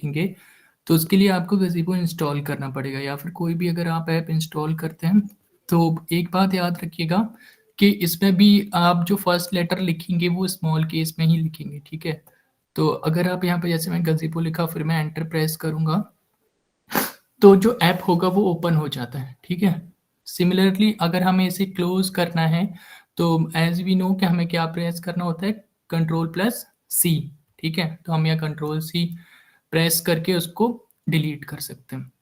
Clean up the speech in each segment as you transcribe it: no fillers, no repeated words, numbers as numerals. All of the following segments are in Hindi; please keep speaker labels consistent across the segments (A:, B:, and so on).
A: लिखेंगे तो उसके लिए आपको गज़ीबो इंस्टॉल करना पड़ेगा, या फिर कोई भी अगर आप ऐप इंस्टॉल करते हैं तो एक बात याद रखिएगा कि इसमें भी आप जो फर्स्ट लेटर लिखेंगे वो स्मॉल केस में ही लिखेंगे, ठीक है। तो अगर आप यहाँ पे जैसे मैं गज़ीबो लिखा, फिर मैं एंटर प्रेस करूँगा तो जो ऐप होगा वो ओपन हो जाता है, ठीक है। सिमिलरली अगर हमें इसे क्लोज करना है तो एज वी नो कि हमें क्या प्रेस करना होता है, Ctrl+C, ठीक है। तो हम यहाँ Ctrl+C प्रेस करके उसको डिलीट कर सकते हैं।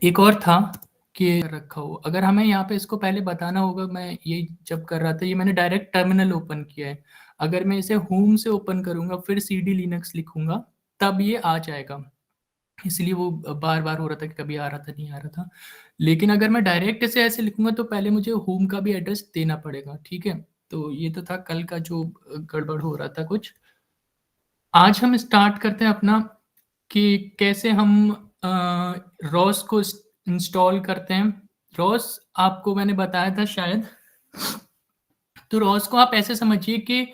A: एक और था कि रखा हो, अगर हमें यहाँ पे इसको पहले बताना होगा, मैं ये जब कर रहा था ये मैंने डायरेक्ट टर्मिनल ओपन किया है, अगर मैं इसे होम से ओपन करूँगा फिर CD लिनक्स लिखूँगा तब ये आ जाएगा, इसलिए वो बार-बार हो रहा था कि कभी आ रहा था, नहीं आ रहा था। लेकिन अगर मैं डायरेक्ट इसे ऐसे लिखूँगा तो पहले मुझे होम का भी एड्रेस देना पड़ेगा, ठीक है। तो ये तो था कल का जो गड़बड़ हो रहा था कुछ। आज हम स्टार्ट करते हैं अपना कि कैसे हम रॉस को इंस्टॉल करते हैं। रॉस आपको मैंने बताया था शायद। तो रॉस को आप ऐसे समझिए कि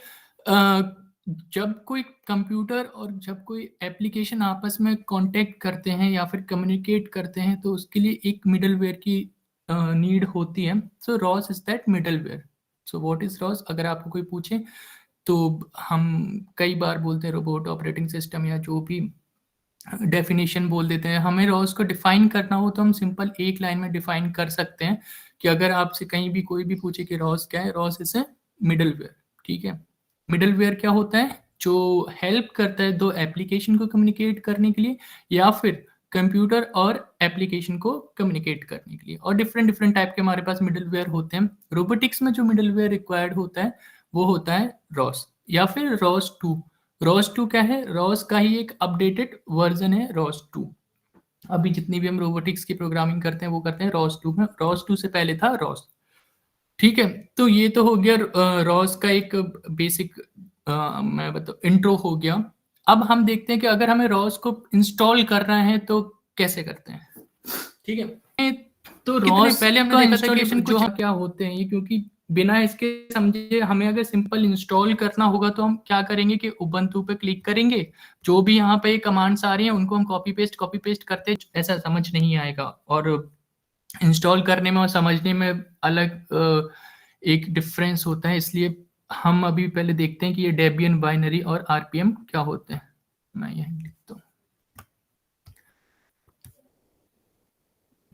A: जब कोई कंप्यूटर और जब कोई एप्लीकेशन आपस में कांटेक्ट करते हैं या फिर कम्युनिकेट करते हैं तो उसके लिए एक मिडलवेयर की नीड होती है। So ROS is that middleware. So what is ROS, अगर आपको कोई पूछे तो हम कई बार बोलते हैं रोबोट ऑपरेटिंग सिस्टम या जो भी डेफिनेशन बोल देते हैं। हमें रॉस को डिफाइन करना हो तो हम सिंपल एक लाइन में डिफाइन कर सकते हैं कि अगर आपसे कहीं भी कोई भी पूछे कि रॉस क्या है, रॉस इज ए मिडलवेयर, ठीक है। मिडलवेयर क्या होता है, जो हेल्प करता है दो एप्लीकेशन को कम्युनिकेट करने के लिए या फिर कंप्यूटर और एप्लीकेशन को कम्युनिकेट करने के लिए। और डिफरेंट डिफरेंट टाइप के हमारे पास मिडलवेयर होते हैं। रोबोटिक्स में जो मिडलवेयर रिक्वायर्ड होता है वो होता है रॉस या फिर रॉस 2। रॉस 2 क्या है, रॉस का ही एक अपडेटेड वर्जन है रॉस 2। अभी जितनी भी हम रोबोटिक्स की प्रोग्रामिंग करते हैं वो करते हैं रॉस 2 में। रॉस 2 से पहले था रॉस, ठीक है। तो ये तो हो गया रॉस का एक बेसिक, मैं बताऊँ इंट्रो हो गया। अब हम देखते हैं कि अगर हमें रॉस को इंस्टॉल करना है तो कैसे करते हैं, ठीक है। तो रॉस पहले हमने देखा था कि जो क्या होते हैं ये, क्योंकि बिना इसके समझे हमें अगर सिंपल इंस्टॉल करना होगा तो हम क्या करेंगे कि उबंटू पे क्लिक करेंगे, जो भी यहाँ पे कमांड्स आ रही हैं उनको हम कॉपी पेस्ट करते, ऐसा समझ नहीं आएगा। और इंस्टॉल करने में और समझने में अलग एक डिफरेंस होता है। इसलिए हम अभी पहले देखते हैं कि ये डेबियन, बाइनरी और आरपीएम क्या होते हैं। मैं यहीं लिखता हूँ,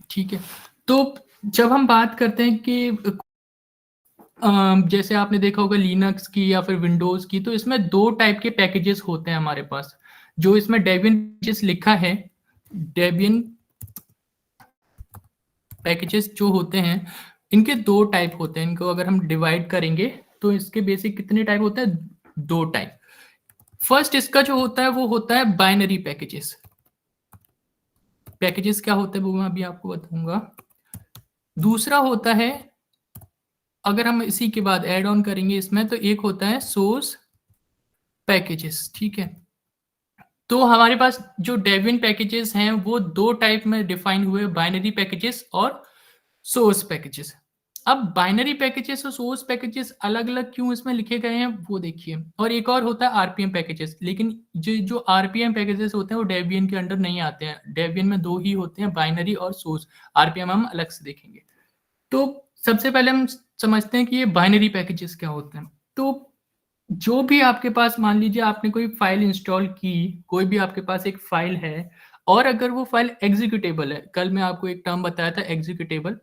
A: ठीक है। तो जब हम बात करते हैं कि जैसे आपने देखा होगा लिनक्स की या फिर विंडोज की, तो इसमें दो टाइप के पैकेजेस होते हैं हमारे पास। जो इसमें डेबियन पैकेजेस लिखा है, डेबियन पैकेजेस जो होते हैं इनके दो टाइप होते हैं। इनको अगर हम डिवाइड करेंगे तो इसके बेसिक कितने टाइप होते हैं, दो टाइप। फर्स्ट इसका जो होता है वो होता है बाइनरी पैकेजेस। पैकेजेस क्या होते हैं वो मैं अभी आपको बताऊंगा। दूसरा होता है, अगर हम इसी के बाद ऐड ऑन करेंगे इसमें, तो एक होता है सोर्स पैकेजेस, ठीक है। तो हमारे पास जो डेबियन पैकेजेस हैं वो दो टाइप में डिफाइन हुए, बाइनरी पैकेजेस और सोर्स पैकेजेस। अब बाइनरी पैकेजेस और सोर्स पैकेजेस अलग अलग क्यों इसमें लिखे गए हैं वो देखिए। और एक और होता है आरपीएम पैकेजेस, लेकिन जो आरपीएम पैकेजेस होते हैं वो डेबियन के अंडर नहीं आते हैं। डेबियन में दो ही होते हैं, बाइनरी और सोर्स। आरपीएम हम अलग से देखेंगे। तो सबसे पहले हम समझते हैं कि ये बाइनरी पैकेजेस क्या होते हैं। तो जो भी आपके पास, मान लीजिए आपने कोई फाइल इंस्टॉल की, कोई भी आपके पास एक फाइल है और अगर वो फाइल एग्जीक्यूटेबल है, कल मैं आपको एक टर्म बताया था एग्जीक्यूटेबल।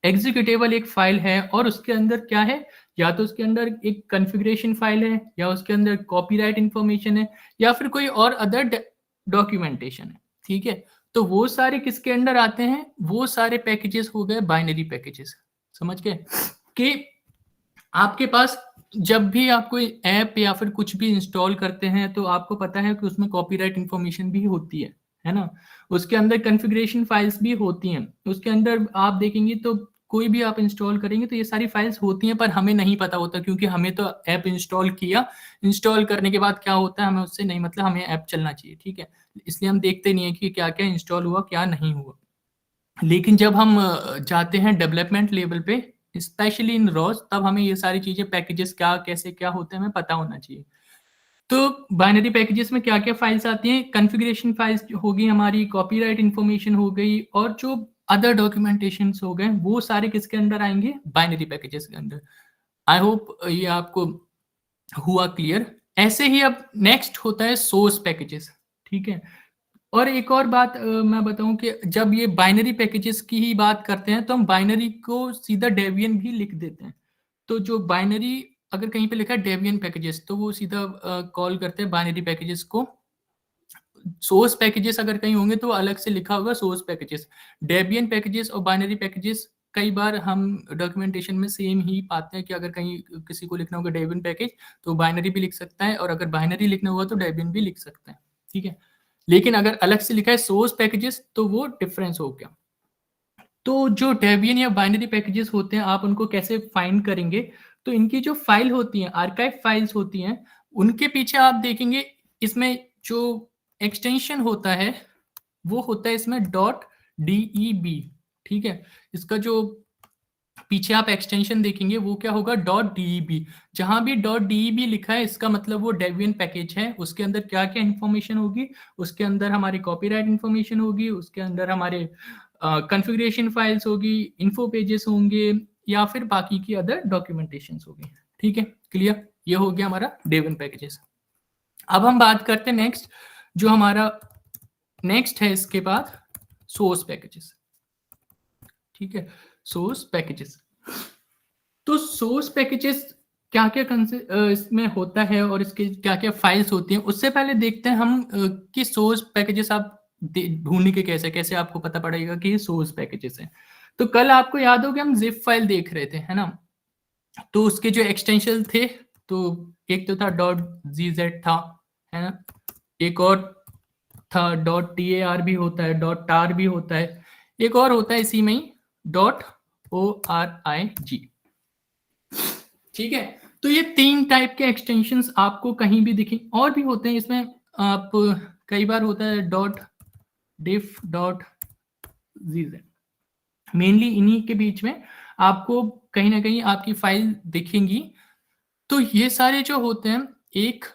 A: एग्जीक्यूटेबल एक फाइल है और उसके अंदर क्या है, या तो उसके अंदर एक कॉन्फ़िगरेशन फाइल है या उसके अंदर कॉपीराइट इंफॉर्मेशन है या फिर कोई और अदर डॉक्यूमेंटेशन है, ठीक है। तो वो सारे किसके अंडर आते हैं, वो सारे पैकेजेस हो गए बाइनरी पैकेजेस। समझ गए कि आपके पास जब भी आप कोई ऐप या फिर कुछ भी इंस्टॉल करते हैं तो आपको पता है कि उसमें कॉपीराइट इंफॉर्मेशन भी होती है ना। उसके अंदर कॉन्फ़िगरेशन फाइल्स भी होती हैं। उसके अंदर आप देखेंगे तो कोई भी आप इंस्टॉल करेंगे तो ये सारी फाइल्स होती हैं, पर हमें नहीं पता होता क्योंकि हमें तो ऐप इंस्टॉल किया, इंस्टॉल करने के बाद क्या होता है हमें उससे नहीं मतलब, हमें ऐप चलना चाहिए, ठीक है। इसलिए हम देखते नहीं है कि क्या क्या इंस्टॉल हुआ क्या नहीं हुआ। लेकिन जब हम जाते हैं डेवलपमेंट लेवल पे, स्पेशली इन रॉस, तब हमें ये सारी चीज़ें पैकेजेस क्या कैसे क्या होते हैं हमें पता होना चाहिए। तो बाइनरी पैकेजेस में क्या-क्या फाइल्स आती हैं? कॉन्फ़िगरेशन फाइल्स हो गई हमारी, कॉपीराइट इन्फॉर्मेशन हो गई और जो अदर डॉक्यूमेंटेशंस हो गए, वो सारे किसके अंडर आएँगे? बाइनरी पैकेजेस के अंदर। आई होप ये आपको हुआ क्लियर। ऐसे ही अब नेक्स्ट होता है सोर्स पैकेजेस, ठीक है? और एक और बात मैं बताऊँ कि जब ये बाइनरी पैकेजेस की ही बात करते हैं, तो हम बाइनरी को सीधा डेबियन भी लिख देते हैं। तो जो बाइनरी अगर कहीं पे लिखा है डेबियन पैकेजेस, तो वो सीधा कॉल करते हैं बाइनरी पैकेजेस को। सोर्स पैकेजेस अगर कहीं होंगे तो अलग से लिखा होगा सोर्स पैकेजेस। डेबियन पैकेजेस और बाइनरी पैकेजेस कई बार हम डॉक्यूमेंटेशन में सेम ही पाते हैं कि अगर कहीं किसी को लिखना होगा डेबियन पैकेज, तो बाइनरी भी लिख सकता है और अगर बाइनरी लिखना हुआ तो डेबियन भी लिख सकता है, ठीक है? लेकिन अगर अलग से लिखा है सोर्स पैकेजेस तो वो डिफरेंस हो गया। तो जो डेबियन या बाइनरी पैकेजेस होते हैं, आप उनको कैसे फाइंड करेंगे? तो इनकी जो फाइल होती हैं, आर्काइव फाइल्स होती हैं, उनके पीछे आप देखेंगे इसमें जो एक्सटेंशन होता है, वो होता है इसमें .deb, ठीक है? इसका जो पीछे आप एक्सटेंशन देखेंगे वो क्या होगा .deb। जहाँ भी .deb लिखा है इसका मतलब वो डेबियन पैकेज है। उसके अंदर क्या-क्या इन्फॉर्मेशन होगी? उसके अंदर हमारी कॉपीराइट इन्फॉर्मेशन होगी, उसके अंदर हमारे कॉन्फ़िगरेशन फाइल्स होगी, इन्फो पेजेस होंगे या फिर बाकी की अदर डॉक्यूमेंटेशंस होगी। ठीक है? क्लियर? ये हो गया हमारा डेबियन पैकेजेस। अब हम बात करते हैं नेक्स्ट, जो हमारा नेक्स्ट है इसके बाद सोर्स पैकेजेस। ठीक है? Source packages. तो सोर्स पैकेजेस क्या-क्या इसमें होता है और इसके क्या-क्या फाइल्स होती हैं, उससे पहले देखते हैं हम कि सोर्स पैकेजेस आप ढूँढेंगे कैसे आपको पता पड़ेगा कि ये सोर्स पैकेजेस हैं। तो कल आपको याद हो कि हम ज़िप फाइल देख रहे थे, है ना? तो उसके जो एक्सटेंशन थे, तो एक तो था .gz था, है ना? एक और था .tar भी होता है, .tar भी होता है। एक और होता है इसी में ही .orig। ठीक है? तो ये 3 टाइप के एक्सटेंशंस आपको कहीं भी दिखें और भी होते हैं इसमें। आप कई बार होता है .diff .gz, मेनली इन्हीं के बीच में आपको कहीं न कहीं आपकी फाइल दिखेंगी। तो ये सारे जो होते हैं, एक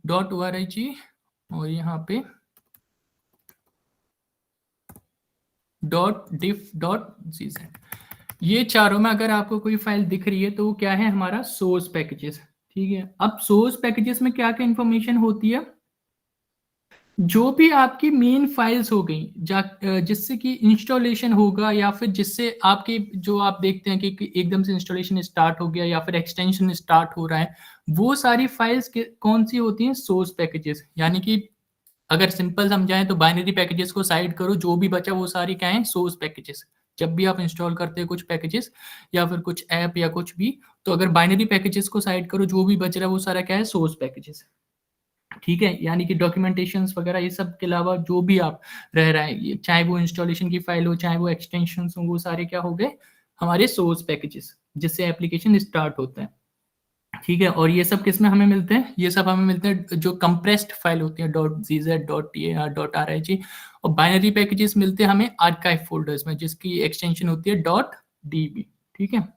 A: .org और यहाँ पे .diff .gz, ये चारों में अगर आपको कोई फाइल दिख रही है तो वो क्या है? हमारा सोर्स पैकेजेस, ठीक है? अब सोर्स पैकेजेस में क्या-क्या इन्फॉर्मेशन होती है? जो भी आपकी मेन फाइल्स हो गई जिससे कि इंस्टॉलेशन होगा या फिर जिससे आपके जो आप देखते हैं कि एकदम से इंस्टॉलेशन स्टार्ट हो गया या फिर एक्सटेंशन स्टार्ट हो रहा है, वो सारी फाइल्स कौन सी होती हैं? Source packages. यानी कि अगर सिंपल समझाएं तो बाइनरी पैकेजेस को साइड करो, जो भी बचा वो सारी क्या है? Source packages. जब भी आप इंस्टॉल करते हैं कुछ पैकेजेस या फिर कुछ ऐप या कुछ भी, तो अगर बाइनरी पैकेजेस को साइड करो, जो भी बच रहा है वो सारा क्या है? Source packages. ठीक है? यानी कि डॉक्यूमेंटेशंस वगैरह ये सब के अलावा जो भी आप रह रहा है, ये चाहे वो इंस्टॉलेशन की फाइल हो, चाहे वो एक्सटेंशंस हों, वो सारे क्या हो गए? हमारे सोर्स पैकेजेस, जिससे एप्लीकेशन स्टार्ट होता है। ठीक है? और ये सब किसमें हमें मिलते हैं? ये सब हमें मिलते हैं जो कंप्रेस्ड फाइल होती है .gz, .tar, .rig, और बाइनरी पैकेजेस मिलते हैं हमें आर्काइव फ़ोल्डर्स में, जिसकी एक्सटेंशन होती है .db। ठीक है?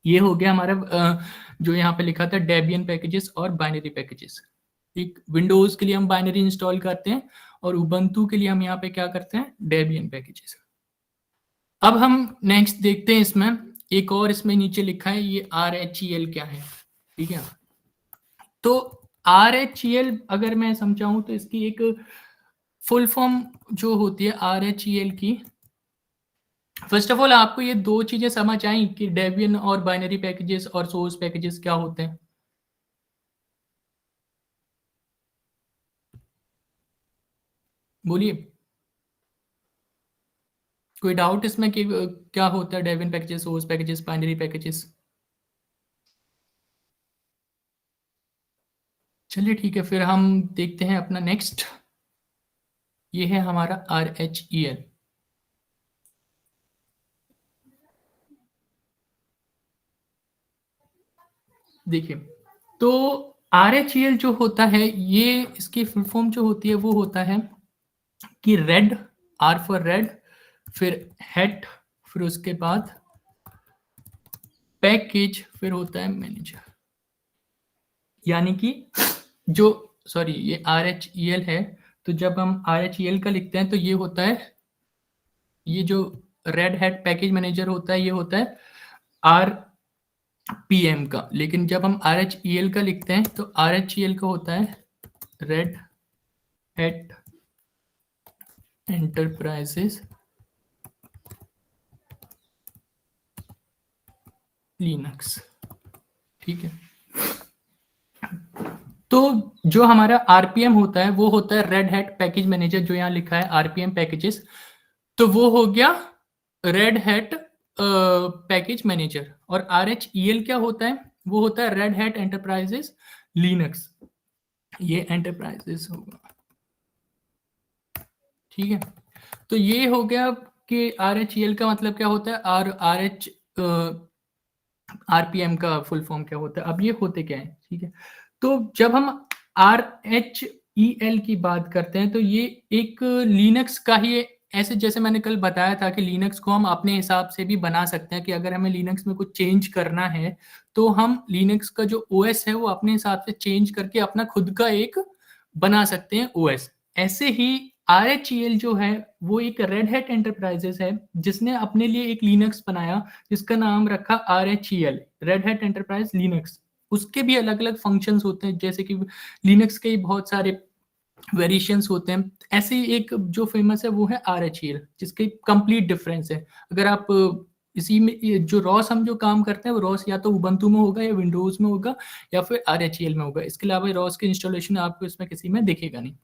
A: ये हो गया हमारा जो यहाँ पे लिखा था डेबियन पैकेजेस और बाइनरी पैकेजेस। ठीक, विंडोज़ के लिए हम बाइनरी इंस्टॉल करते हैं और उबंटू के लिए हम यहाँ पे क्या करते हैं? Debian packages. अब हम नेक्स्ट देखते हैं इसमें, एक और इसमें नीचे लिखा है ये RHEL क्या है? ठीक है? तो RHEL अगर मैं समझाऊँ तो इसकी एक फुल फॉर्म जो होती है RHEL की, फर्स्ट ऑफ ऑल आपको ये 2 चीज़ें समझ आईं कि डेबियन और बाइनरी पैकेजेस और सोर्स पैकेजेस क्या होते हैं? बोलिए। कोई डाउट इसमें कि क्या होता है Debian packages, source packages, binary packages? चलिए ठीक है, फिर हम देखते हैं अपना नेक्स्ट। ये है हमारा RHEL। देखिए, तो RHEL जो होता है, ये इसकी फुल फॉर्म जो होती है वो होता है कि रेड, R फॉर रेड, फिर हेड, फिर उसके बाद पैकेज, फिर होता है मैनेजर। यानी कि जो सॉरी ये RHEL है, तो जब हम RHEL का लिखते हैं तो ये होता है, ये जो रेड हैट पैकेज मैनेजर होता है ये होता है RPM का, लेकिन जब हम RHEL का लिखते हैं तो RHEL का होता है रेड हैट एंटरप्राइजेस लिनक्स। ठीक है, तो जो हमारा आरपीएम होता है वो होता है रेड हैट पैकेज मैनेजर, जो यहाँ लिखा है आरपीएम पैकेजेस, तो वो हो गया रेड हैट पैकेज मैनेजर। और RHEL क्या होता है, वो होता है रेड हैट एंटरप्राइजेस लिनक्स, ये एंटरप्राइजेस होगा। ठीक है, तो ये हो गया कि RHEL का मतलब क्या होता है, आरपीएम का फुल फॉर्म क्या होता है। अब ये होते क्या है, ठीक है, तो जब हम RHEL की बात करते हैं तो ये एक लिनक्स का ही, ऐसे जैसे मैंने कल बताया था कि लिनक्स को हम अपने हिसाब से भी बना सकते हैं, कि अगर हमें लिनक्स में कुछ चेंज करना है तो हम लिनक्स का जो ओएस है वो अपने हिसाब से चेंज करके अपना खुद का एक बना सकते हैं ओएस। ऐसे ही RHEL जो है वो एक रेड हैट एंटरप्राइजेस है जिसने अपने लिए एक लिनक्स बनाया जिसका नाम रखा RHEL, red hat enterprise Linux. उसके भी अलग अलग फंक्शंस होते हैं, जैसे कि लिनक्स के बहुत सारे वेरिएशंस होते हैं। ऐसे ही एक जो फेमस है वो है RHEL, जिसके कंप्लीट डिफरेंस है। अगर आप इसी में जो रॉस हम जो काम करते हैं वो रॉस या तो उबंटू में होगा या विंडोज में होगा या फिर RHEL में होगा। इसके अलावा रॉस के इंस्टॉलेशन आपको इसमें किसी में दिखेगा नहीं।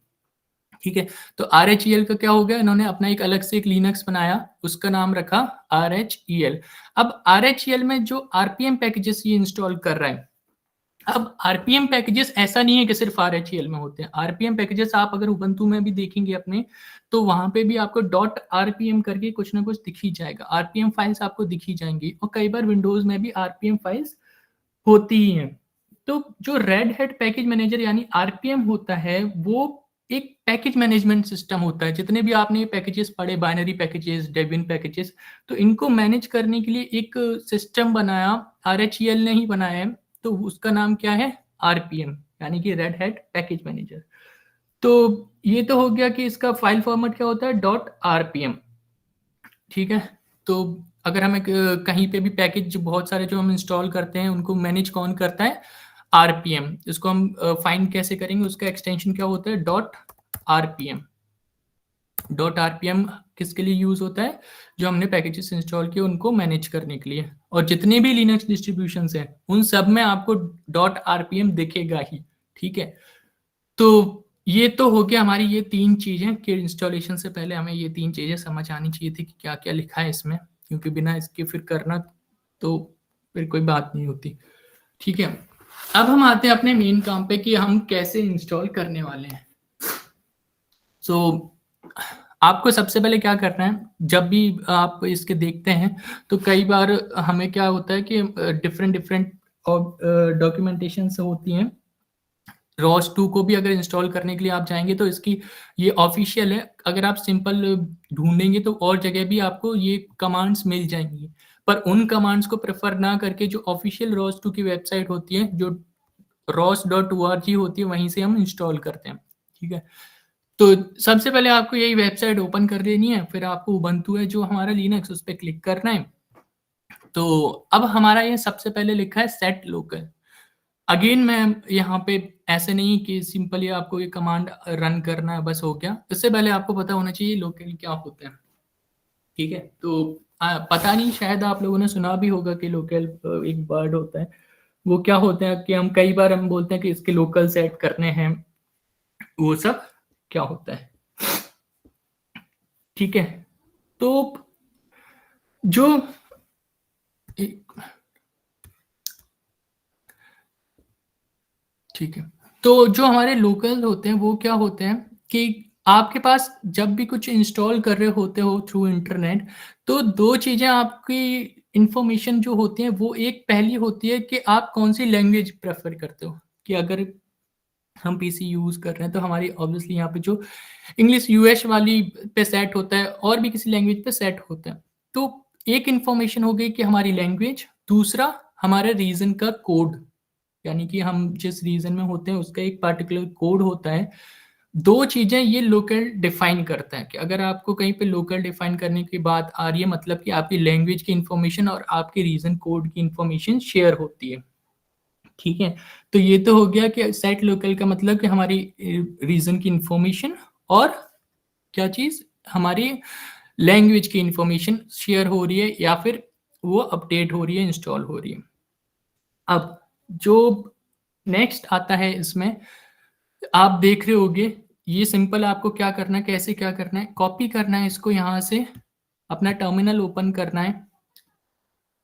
A: ठीक है, तो RHEL का क्या हो गया, इन्होंने अपना एक अलग से एक लिनक्स बनाया, उसका नाम रखा RHEL। अब RHEL में जो आरपीएम पैकेजेस ये इंस्टॉल कर रहा है, अब आरपीएम पैकेजेस ऐसा नहीं है कि सिर्फ RHEL में होते हैं। आरपीएम पैकेजेस आप अगर उबंटू में भी देखेंगे अपने, तो वहां पे भी आपको डॉट आरपीएम करके कुछ ना कुछ दिख ही जाएगा, आरपीएम फाइल्स आपको दिख ही जाएंगी, और कई बार विंडोज में भी आरपीएम फाइल्स होती ही हैं। तो जो रेड हैट पैकेज मैनेजर यानी आरपीएम होता है वो एक पैकेज मैनेजमेंट सिस्टम होता है। जितने भी आपने पैकेजेस पढ़े, बाइनरी पैकेजेस, डेबियन पैकेजेस, तो इनको मैनेज करने के लिए एक सिस्टम बनाया, RHEL ने ही बनाया है, तो उसका नाम क्या है, आरपीएम, यानी कि रेड हैट पैकेज मैनेजर। तो ये तो हो गया कि इसका फाइल फॉर्मेट क्या होता है, डॉट आरपीएम। ठीक है, तो अगर हमें कहीं पे भी पैकेज जो बहुत सारे जो हम इंस्टॉल करते हैं उनको मैनेज कौन करता है, आरपीएम। इसको हम फाइंड कैसे करेंगे, उसका एक्सटेंशन क्या होता है, डॉट आरपीएम। डॉट आरपीएम किसके लिए यूज होता है, जो हमने पैकेजेस इंस्टॉल किए उनको मैनेज करने के लिए। और जितने भी लिनक्स डिस्ट्रीब्यूशंस हैं उन सब में आपको डॉट आरपीएम दिखेगा ही। ठीक है, तो ये तो हो गया हमारी ये तीन चीजें, कि इंस्टॉलेशन से पहले हमें ये तीन चीजें समझ आनी चाहिए थी कि क्या क्या लिखा है इसमें, क्योंकि बिना इसके फिर करना तो फिर कोई बात नहीं होती। ठीक है, अब हम आते हैं अपने मेन काम पे कि हम कैसे इंस्टॉल करने वाले हैं। सो आपको सबसे पहले क्या करना है, जब भी आप इसके देखते हैं तो कई बार हमें क्या होता है कि डिफरेंट डिफरेंट डॉक्यूमेंटेशन होती हैं। रॉस 2 को भी अगर इंस्टॉल करने के लिए आप जाएंगे तो इसकी ये ऑफिशियल है, अगर आप सिंपल ढूंढेंगे तो और जगह भी आपको ये कमांड्स मिल जाएंगी, पर उन कमांड्स को प्रेफर ना करके जो ऑफिशियल रॉस 2 की वेबसाइट होती है, जो ros.org होती है, वहीं से हम इंस्टॉल करते हैं। ठीक है, तो सबसे पहले आपको यही वेबसाइट ओपन कर लेनी है, फिर आपको उबंटू है जो हमारा लिनक्स, उस पर क्लिक करना है। तो अब हमारा ये सबसे पहले लिखा है सेट लोकल। अगेन मैं यहाँ पे ऐसे नहीं कि सिंपली आपको ये कमांड रन करना है बस हो गया, इससे पहले आपको पता होना चाहिए लोकल क्या होता है। ठीक है, तो पता नहीं, शायद आप लोगों ने सुना भी होगा कि लोकल एक वर्ड होता है, वो क्या होता है कि हम कई बार हम बोलते हैं कि इसके लोकल सेट करने हैं, वो सब क्या होता है। ठीक है, तो जो ठीक है, तो जो हमारे लोकल होते हैं वो क्या होते हैं कि आपके पास जब भी कुछ इंस्टॉल कर रहे होते हो थ्रू इंटरनेट, तो दो चीजें आपकी इंफॉर्मेशन जो होती हैं, वो एक पहली होती है कि आप कौन सी लैंग्वेज प्रेफर करते हो। कि अगर हम पीसी यूज कर रहे हैं तो हमारी ऑब्वियसली यहाँ पे जो इंग्लिश यूएस वाली पे सेट होता है, और भी किसी लैंग्वेज पे सेट होता है। तो एक इंफॉर्मेशन हो गई कि हमारी लैंग्वेज, दूसरा हमारे रीजन का कोड। यानी कि हम जिस रीजन में होते हैं उसका एक पर्टिकुलर कोड होता है। दो चीजें ये लोकल डिफाइन करता है कि अगर आपको कहीं पे लोकल डिफाइन करने की बात आ रही है, मतलब कि आपकी लैंग्वेज की इंफॉर्मेशन और आपके रीजन कोड की इंफॉर्मेशन शेयर होती है। ठीक है, तो ये तो हो गया कि सेट लोकल का मतलब कि हमारी रीजन की इंफॉर्मेशन और क्या चीज, हमारी लैंग्वेज की इंफॉर्मेशन शेयर हो रही है या फिर वो अपडेट हो रही है, इंस्टॉल हो रही है। अब जो नेक्स्ट आता है इसमें, आप देख रहे होगे, ये सिंपल आपको क्या करना है, कैसे क्या करना है, कॉपी करना है इसको, यहाँ से अपना टर्मिनल ओपन करना है,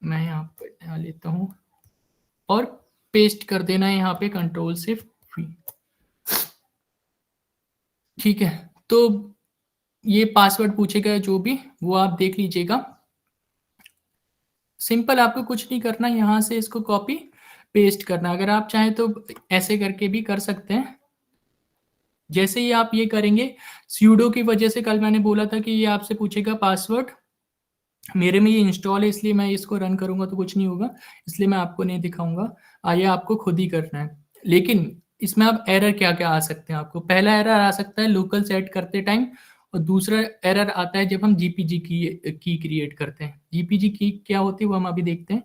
A: मैं यहाँ पे डाल लेता हूँ और पेस्ट कर देना है यहाँ पे कंट्रोल से V। ठीक है, तो ये पासवर्ड पूछेगा जो भी, वो आप देख लीजिएगा। सिंपल आपको कुछ नहीं करना, यहाँ से इसको कॉपी पेस्ट करना। अगर आप चाहें तो ऐसे करके भी कर सकते हैं। जैसे ही आप ये करेंगे, स्यूडो की वजह से कल मैंने बोला था कि ये आपसे पूछेगा पासवर्ड, मेरे में ये इंस्टॉल है इसलिए मैं इसको रन करूंगा तो कुछ नहीं होगा, इसलिए मैं आपको नहीं दिखाऊंगा, ये आपको खुद ही करना है। लेकिन इसमें अब एरर क्या क्या आ सकते हैं आपको, पहला एरर आ सकता है लोकल सेट करते टाइम, और दूसरा एरर आता है जब हम जीपीजी की क्रिएट करते हैं। जीपीजी की क्या होती है वो हम अभी देखते हैं।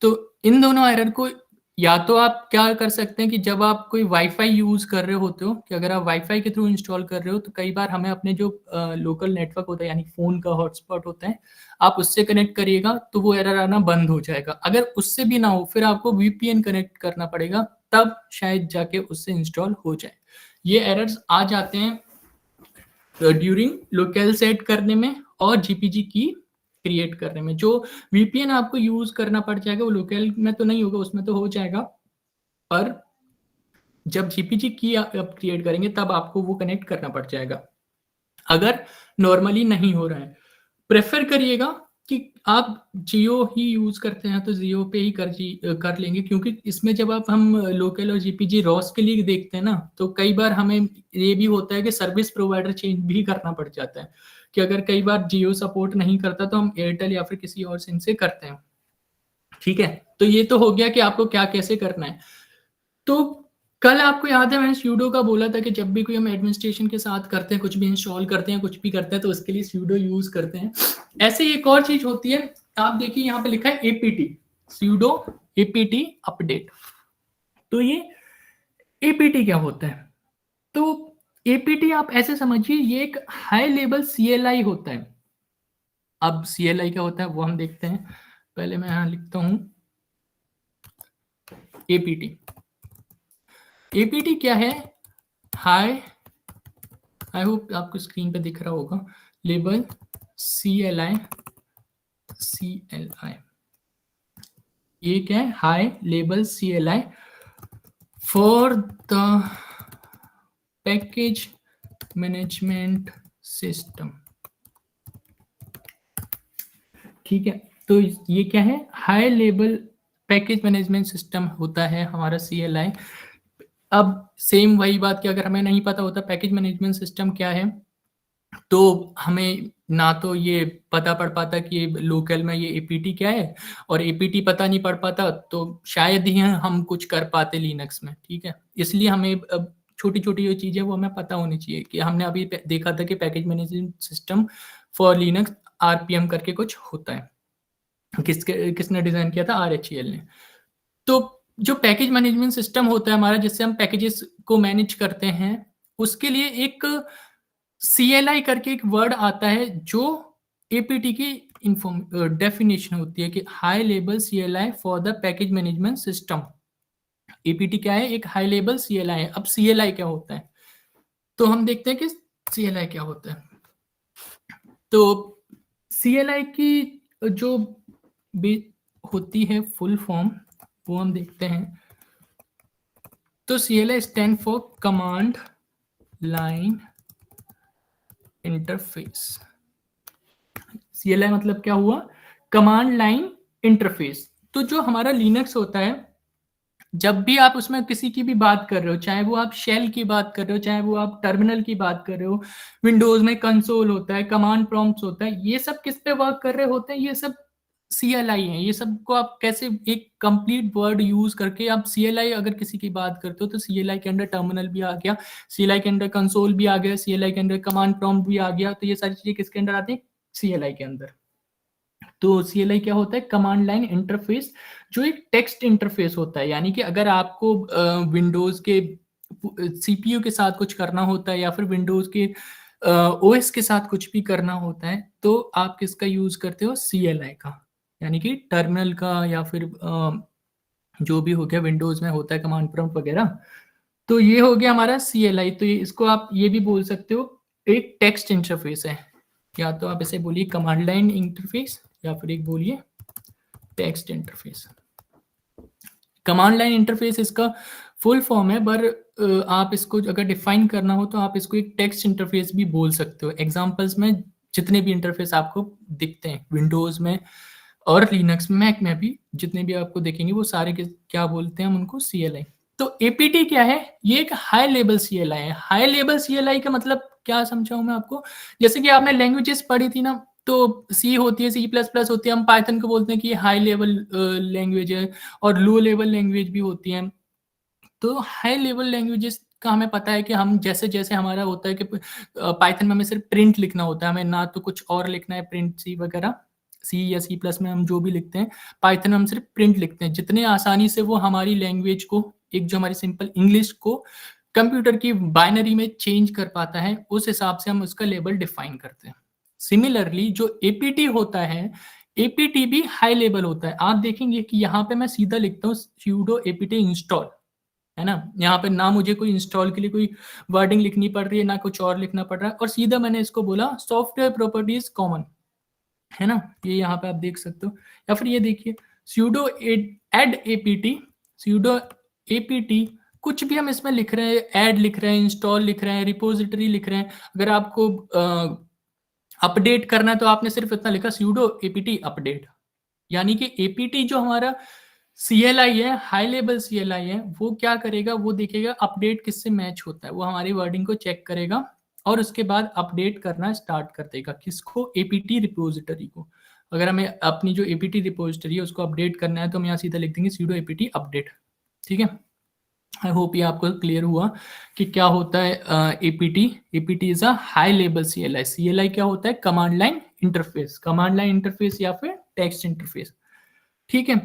A: तो इन दोनों एरर को या तो आप क्या कर सकते हैं कि जब आप कोई वाईफाई यूज कर रहे होते हो, कि अगर आप वाईफाई के थ्रू इंस्टॉल कर रहे हो तो कई बार हमें अपने जो लोकल नेटवर्क होता है यानी फोन का हॉटस्पॉट होता है, आप उससे कनेक्ट करिएगा तो वो एरर आना बंद हो जाएगा। अगर उससे भी ना हो फिर आपको वीपीएन कनेक्ट करना पड़ेगा, तब शायद जाके उससे इंस्टॉल हो जाए। ये एरर्स आ जाते हैं ड्यूरिंग लोकल सेट करने में और जीपीजी की क्रिएट करने में। जो वीपीएन आपको यूज करना पड़ जाएगा वो लोकल में तो नहीं होगा, उसमें तो हो जाएगा, पर जब जीपीजी की आप क्रिएट करेंगे तब आपको वो कनेक्ट करना पड़ जाएगा। अगर नॉर्मली नहीं हो रहा है, प्रेफर करिएगा कि आप जियो ही यूज करते हैं तो जियो पे ही कर लेंगे, क्योंकि इसमें जब आप हम लोकल और जीपीजी रॉस के लिए देखते हैं ना, तो कई बार हमें ये भी होता है कि सर्विस प्रोवाइडर चेंज भी करना पड़ जाता है, कि अगर कई बार जियो सपोर्ट नहीं करता तो हम एयरटेल या फिर किसी और सिम से करते हैं। ठीक है, तो ये तो हो गया कि आपको क्या कैसे करना है। तो कल आपको याद है मैंने स्यूडो का बोला था कि जब भी कोई हम एडमिनिस्ट्रेशन के साथ करते हैं, कुछ भी इंस्टॉल करते हैं, कुछ भी करते हैं, तो उसके लिए स्यूडो यूज करते हैं। ऐसे ही एक और चीज होती है, आप देखिए यहाँ पे लिखा है एपीटी, स्यूडो एपीटी अपडेट। तो ये एपीटी क्या होता है, तो एपीटी आप ऐसे समझिए ये एक हाई लेवल सीएलआई होता है। अब सीएलआई क्या होता है वो हम देखते हैं, पहले मैं यहाँ लिखता हूँ एपीटी। एपीटी क्या है, हाई, आई होप आपको स्क्रीन पे दिख रहा होगा, लेबल CLI, CLI ये क्या है, high label CLI for the package management system. ठीक है, तो ये क्या है, high level package management system होता है हमारा CLI। अब सेम वही बात कि अगर हमें नहीं पता होता पैकेज मैनेजमेंट सिस्टम क्या है, तो हमें ना तो ये पता पड़ पाता कि लोकल में ये एपीटी क्या है, और एपीटी पता नहीं पड़ पाता तो शायद ही हम कुछ कर पाते लिनक्स में। ठीक है, इसलिए हमें अब छोटी छोटी जो चीज़ें वो हमें पता होनी चाहिए, कि हमने अभी देखा था कि package management system for Linux RPM करके कुछ होता है, किसने डिजाइन किया था, RHEL ने। तो जो पैकेज मैनेजमेंट सिस्टम होता है हमारा, जिससे हम पैकेजेस को मैनेज करते हैं, उसके लिए एक CLI करके एक वर्ड आता है जो एपीटी की डेफिनेशन होती है, कि high level CLI for the package management system. APT क्या है, एक हाई लेवल CLI है। अब CLI क्या होता है, तो हम देखते हैं कि CLI क्या होता है। तो CLI की जो भी होती है फुल फॉर्म वो हम देखते हैं। तो CLI stand for command line interface. CLI मतलब क्या हुआ, कमांड लाइन इंटरफेस। तो जो हमारा लिनक्स होता है, जब भी आप उसमें किसी की भी बात कर रहे हो, चाहे वो आप शेल की बात कर रहे हो, चाहे वो आप टर्मिनल की बात कर रहे हो, विंडोज में कंसोल होता है, कमांड प्रॉम्प्ट्स होता है, ये सब किस पे वर्क कर रहे होते हैं, ये सब CLI है, ये सबको आप कैसे एक कंप्लीट वर्ड यूज करके आप CLI अगर किसी की बात करते हो तो CLI के अंदर टर्मिनल भी आ गया, CLI के अंदर कंसोल भी आ गया, CLI के अंदर कमांड प्रॉम्प्ट भी आ गया, तो ये सारी चीजें किसके अंदर आती है? CLI के अंदर। तो CLI क्या होता है? कमांड लाइन इंटरफेस, जो एक टेक्स्ट इंटरफेस होता है। यानी कि अगर आपको विंडोज के CPU के साथ कुछ करना होता है या फिर विंडोज के OS के साथ कुछ भी करना होता है तो आप किसका यूज करते हो? CLI का, यानी कि टर्मिनल का, या फिर जो भी हो गया विंडोज में होता है कमांड प्रॉम्प्ट वगैरह। तो ये हो गया हमारा CLI। तो इसको आप ये भी बोल सकते हो एक टेक्स्ट इंटरफेस है, या तो आप इसे बोलिए कमांड लाइन इंटरफेस या फिर एक बोलिए text interface. Command line interface इसका फुल फॉर्म है, पर आप इसको अगर डिफाइन करना हो तो आप इसको एक टेक्स्ट इंटरफेस भी बोल सकते हो। एग्जांपल्स में जितने भी इंटरफेस आपको दिखते हैं विंडोज में और लिनक्स मैक में भी, जितने भी आपको देखेंगे वो सारे के क्या बोलते हैं हम उनको? CLI। तो APT क्या है? ये एक हाई लेवल CLI है। हाई लेवल CLI का मतलब क्या समझाऊं मैं आपको? जैसे कि आपने लैंग्वेजेस पढ़ी थी ना, तो C होती है, C++ होती है, हम पाइथन को बोलते हैं कि हाई लेवल लैंग्वेज है, और लो लेवल लैंग्वेज भी होती है। तो हाई लेवल लैंग्वेजेस का हमें पता है कि हम जैसे जैसे हमारा होता है कि पाइथन में हमें सिर्फ प्रिंट लिखना होता है, हमें ना तो कुछ और लिखना है, प्रिंट सी वगैरह, C या C+ में हम जो भी लिखते हैं, पाइथन में हम सिर्फ प्रिंट लिखते हैं। जितने आसानी से वो हमारी लैंग्वेज को, एक जो हमारी सिंपल इंग्लिश को कंप्यूटर की बाइनरी में चेंज कर पाता है, उस हिसाब से हम उसका लेवल डिफाइन करते हैं। सिमिलरली जो APT होता है, APT भी हाई लेवल होता है। आप देखेंगे कि यहाँ पे मैं सीधा लिखता हूँ sudo apt install, है ना? यहाँ पे ना मुझे कोई इंस्टॉल के लिए कोई वर्डिंग लिखनी पड़ रही है, ना कुछ और लिखना पड़ रहा है, और सीधा मैंने इसको बोला सॉफ्टवेयर प्रॉपर्टीज कॉमन, है ना? ये यहाँ पे आप देख सकते हो। या फिर ये देखिए sudo add apt, sudo apt, कुछ भी हम इसमें लिख रहे हैं, ऐड लिख रहे हैं, इंस्टॉल लिख रहे हैं, रिपोजिटरी लिख रहे हैं, अगर आपको अपडेट करना है तो आपने सिर्फ इतना लिखा sudo apt अपडेट। यानी कि APT जो हमारा CLI है, हाई लेवल CLI है, वो क्या करेगा? वो देखेगा अपडेट किससे मैच होता है, वो हमारी वर्डिंग को चेक करेगा और उसके बाद अपडेट करना स्टार्ट कर देगा। किसको? APT रिपोजिटरी को। अगर हमें अपनी जो APT रिपोजिटरी है उसको अपडेट करना है तो हम यहाँ सीधा लिख देंगे sudo apt अपडेट। ठीक है, आई होप ये आपको क्लियर हुआ कि क्या होता है APT। APT is a high level CLI। CLI क्या होता है? Command line interface, command line interface या फिर टेक्स्ट इंटरफेस। ठीक है,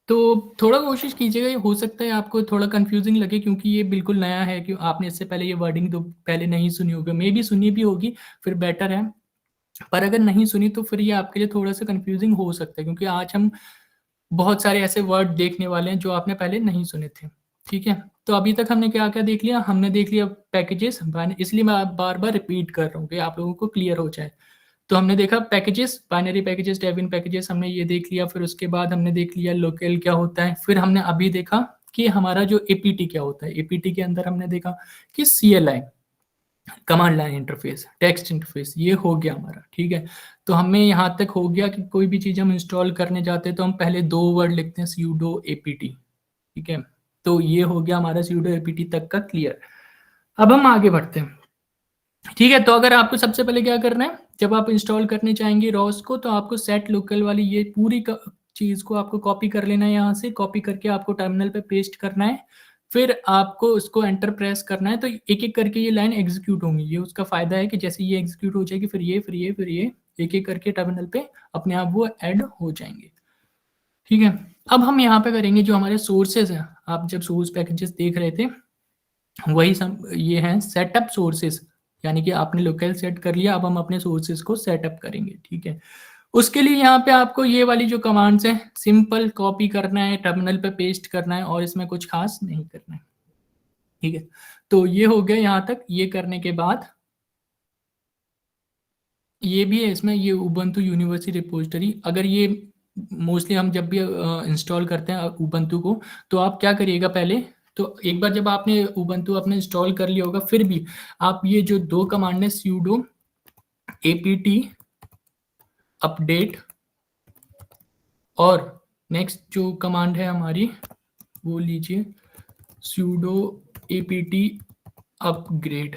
A: तो थोड़ा कोशिश कीजिएगा, ये हो सकता है आपको थोड़ा कंफ्यूजिंग लगे क्योंकि ये बिल्कुल नया है, कि आपने इससे पहले ये वर्डिंग तो पहले नहीं सुनी होगी, मे भी सुनी भी होगी, फिर बेटर है। पर अगर नहीं सुनी तो फिर ये आपके लिए थोड़ा सा कंफ्यूजिंग हो सकता है, क्योंकि आज हम बहुत सारे ऐसे वर्ड देखने वाले हैं जो आपने पहले नहीं सुने थे। ठीक है, तो अभी तक हमने क्या क्या देख लिया? हमने देख लिया पैकेजेस, इसलिए मैं बार बार रिपीट कर रहा हूँ कि आप लोगों को क्लियर हो जाए। तो हमने देखा पैकेजेस, बाइनरी पैकेजेस, डेबिन पैकेजेस, हमने ये देख लिया। फिर उसके बाद हमने देख लिया लोकल क्या होता है। फिर हमने अभी देखा कि हमारा जो APT क्या होता है। APT के अंदर हमने देखा कि CLI, command line interface, text interface, ये हो गया हमारा। ठीक है, तो हमें यहाँ तक हो गया कि कोई भी चीज़ हम इंस्टॉल करने जाते हैं तो हम पहले 2 वर्ड लिखते हैं sudo apt। ठीक है, तो ये हो गया हमारा sudo apt तक का क्लियर। अब हम आगे बढ़ते हैं। ठीक है, तो अगर आपको सबसे पहले क्या करना है, जब आप इंस्टॉल करने चाहेंगे रॉस को, तो आपको सेट लोकल वाली ये पूरी चीज़ को आपको कॉपी कर लेना है। यहाँ से कॉपी करके आपको टर्मिनल पे पेस्ट करना है, फिर आपको उसको एंटर प्रेस करना है। तो एक एक करके ये लाइन एग्जीक्यूट होंगी। ये उसका फायदा है कि जैसे ये एग्जीक्यूट हो जाएगी फिर ये, फिर ये, फिर ये, एक एक करके टर्मिनल पे अपने आप वो ऐड हो जाएंगे। ठीक है, अब हम यहाँ पे करेंगे जो हमारे सोर्सेज हैं। आप जब सोर्स पैकेजेस देख रहे थे वही ये हैं सेटअप सोर्सेज, यानी कि आपने लोकल सेट कर लिया, अब हम अपने सोर्सेज को सेटअप करेंगे। ठीक है, उसके लिए यहाँ पे आपको ये वाली जो कमांड्स हैं सिंपल कॉपी करना है, टर्मिनल पे पेस्ट करना है, और इसमें कुछ खास नहीं करना है। ठीक है, तो ये हो गया यहाँ तक। ये करने के बाद ये भी है इसमें, ये उबंटू यूनिवर्सिटी रिपोजिटरी। अगर ये मोस्टली हम जब भी इंस्टॉल करते हैं उबंटू को, तो आप क्या करिएगा पहले, तो एक बार जब आपने उबंटू अपने इंस्टॉल कर लिया होगा, फिर भी आप ये जो 2 कमांड है sudo apt अपडेट और नेक्स्ट जो कमांड है हमारी वो लीजिए sudo apt अपग्रेड।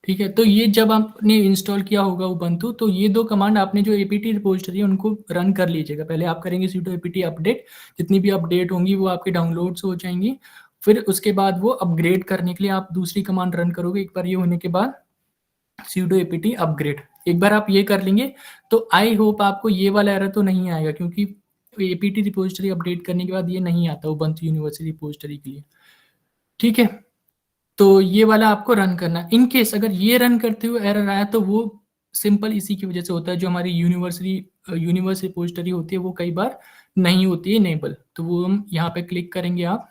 A: ठीक है? तो ये जब आपने इंस्टॉल किया होगा उबंटू, तो ये 2 कमांड आपने जो एपीटी रिपॉज़िटरी है उनको रन कर लीजिएगा। पहले आप करेंगे sudo apt अपडेट, जितनी भी अपडेट होंगी वो आपकी डाउनलोड्स हो जाएँगी। फिर उसके बाद वो अपग्रेड करने के लिए आप दूसरी कमांड रन करोगे। एक बार ये होने के बाद sudo apt अपग्रेड, एक बार आप ये कर लेंगे तो आई होप आपको ये वाला एरर तो नहीं आएगा, क्योंकि एपीटी रिपॉज़िटरी अपडेट करने के बाद ये नहीं आता उबंटू यूनिवर्सल रिपॉज़िटरी के लिए। ठीक है? तो ये वाला आपको रन करना है। इन केस अगर ये रन करते हुए एरर आया तो वो सिंपल इसी की वजह से होता है, जो हमारी यूनिवर्स रिपॉज़िटरी होती है वो कई बार नहीं होती है इनेबल। तो वो हम यहाँ पे क्लिक करेंगे आप,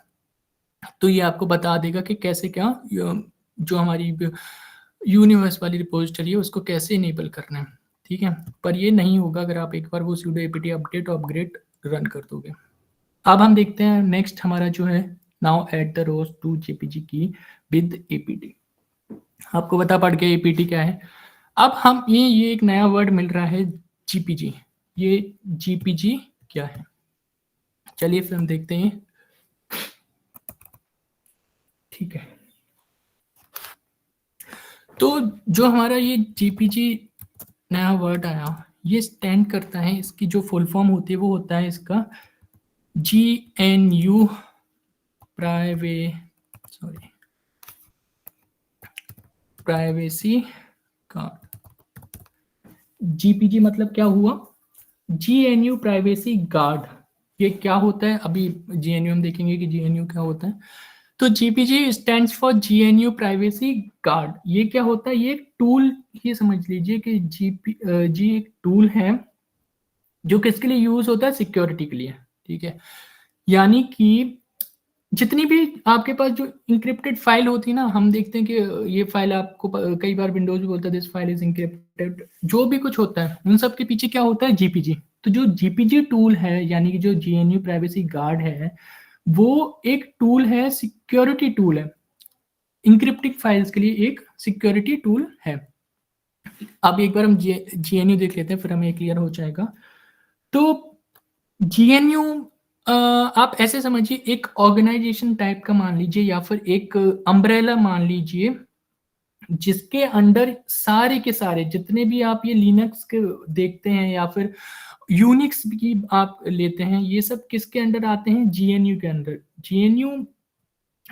A: तो ये आपको बता देगा कि कैसे क्या जो हमारी यूनिवर्स वाली रिपॉज़िटरी है उसको कैसे इनेबल करना है। ठीक है? पर ये नहीं होगा अगर आप एक बार वो sudo apt अपडेट और अपग्रेड रन कर दोगे। अब हम देखते हैं नेक्स्ट हमारा जो है, now add the ROS two JPG key with APT. आपको पता पड़ गया एपीटी क्या है। अब हम ये एक नया वर्ड मिल रहा है जीपीजी। ये जीपीजी क्या है? चलिए फिर हम देखते हैं। ठीक है, तो जो हमारा ये जीपीजी नया वर्ड आया, ये स्टैंड करता है, इसकी जो फुल फॉर्म होती है वो होता है इसका GNU प्राइवेसी गार्ड। जीपीजी मतलब क्या हुआ? GNU privacy guard. ये क्या होता है? अभी GNU हम देखेंगे कि GNU क्या होता है। तो GPG stands for GNU privacy guard. ये क्या होता है? ये एक टूल, ये समझ लीजिए कि जी एक टूल है जो किसके लिए यूज होता है? सिक्योरिटी के लिए। ठीक है, यानी कि जितनी भी आपके पास जो इंक्रिप्टेड फाइल होती है ना, हम देखते हैं कि ये फाइल आपको कई बार विंडोज भी बोलता है दिस फाइल इज इंक्रिप्टेड, जो भी कुछ होता है उन सब के पीछे क्या होता है? जीपीजी। तो जो जीपीजी टूल है, यानी कि जो जीएनयू प्राइवेसी गार्ड है, वो एक टूल है, सिक्योरिटी टूल है, इंक्रिप्टिंग फाइल्स के लिए एक सिक्योरिटी टूल है। अब एक बार हम जीएनयू देख लेते हैं, फिर हमें क्लियर हो जाएगा। तो जीएनयू आप ऐसे समझिए, एक ऑर्गेनाइजेशन टाइप का मान लीजिए, या फिर एक अम्ब्रेला मान लीजिए, जिसके अंडर सारे के सारे जितने भी आप ये लिनक्स के देखते हैं या फिर यूनिक्स की आप लेते हैं, ये सब किसके अंडर आते हैं? जीएनयू के अंदर। जीएनयू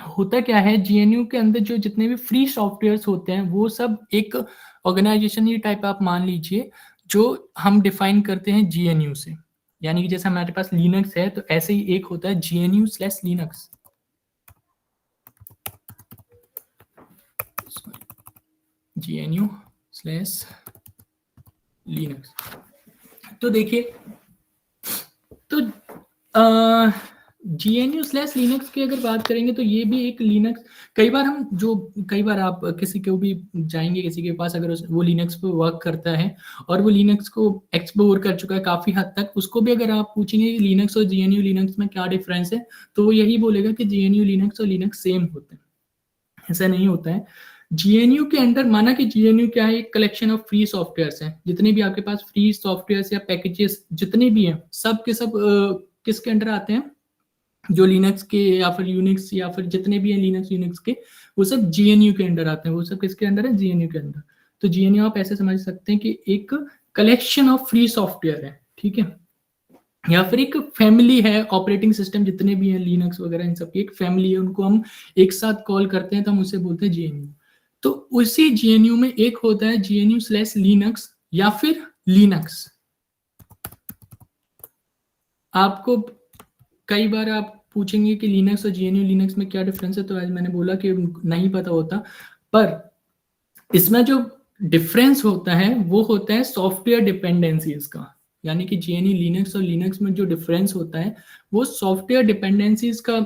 A: होता क्या है? जीएनयू के अंदर जो जितने भी फ्री सॉफ्टवेयर्स होते हैं वो सब एक ऑर्गेनाइजेशन ही टाइप आप मान लीजिए, जो हम डिफाइन करते हैं जीएनयू से। यानी कि जैसे हमारे पास लिनक्स है, तो ऐसे ही एक होता है GNU/लिनक्स। GNU/लिनक्स। तो देखिए, तो GNU/लिनक्स की अगर बात करेंगे तो ये भी एक लिनक्स, कई बार आप किसी को भी जाएंगे, किसी के पास अगर वो लिनक्स पे वर्क करता है और वो लिनक्स को एक्सप्लोर कर चुका है काफ़ी हद तक, उसको भी अगर आप पूछेंगे कि लिनक्स और GNU लिनक्स में क्या डिफरेंस है, तो वो यही बोलेगा कि GNU लिनक्स और लिनक्स सेम होते हैं। ऐसा नहीं होता है। जीएनयू के अंदर, माना कि जीएनयू क्या है? एक कलेक्शन ऑफ फ्री सॉफ्टवेयर्स हैं। जितने भी आपके पास फ्री सॉफ्टवेयर्स या पैकेजेस जितने भी हैं, सब के सब किसके अंडर आते हैं? जो लिनक्स के या फिर यूनिक्स या फिर जितने भी हैं लिनक्स यूनिक्स के, वो सब जीएनयू के अंडर आते हैं। वो सब किसके अंडर है? जीएनयू के अंदर। तो जीएनयू आप ऐसे समझ सकते हैं कि एक कलेक्शन ऑफ फ्री सॉफ्टवेयर है। ठीक है, या फिर एक फैमिली है, ऑपरेटिंग सिस्टम जितने भी हैं लिनक्स वगैरह, इन सब की एक फैमिली है, उनको हम एक साथ कॉल करते हैं तो हम उसे बोलते हैं जीएनयू। तो उसी जीएनयू में एक होता है GNU/लिनक्स या फिर लिनक्स। आपको कई बार आप पूछेंगे कि लिनक्स और GNU लिनक्स में क्या डिफरेंस है, तो आज मैंने बोला कि नहीं पता होता, पर इसमें जो डिफरेंस होता है वो होता है सॉफ्टवेयर डिपेंडेंसीज का। यानी कि GNU लिनक्स और लिनक्स में जो डिफरेंस होता है वो सॉफ्टवेयर डिपेंडेंसीज का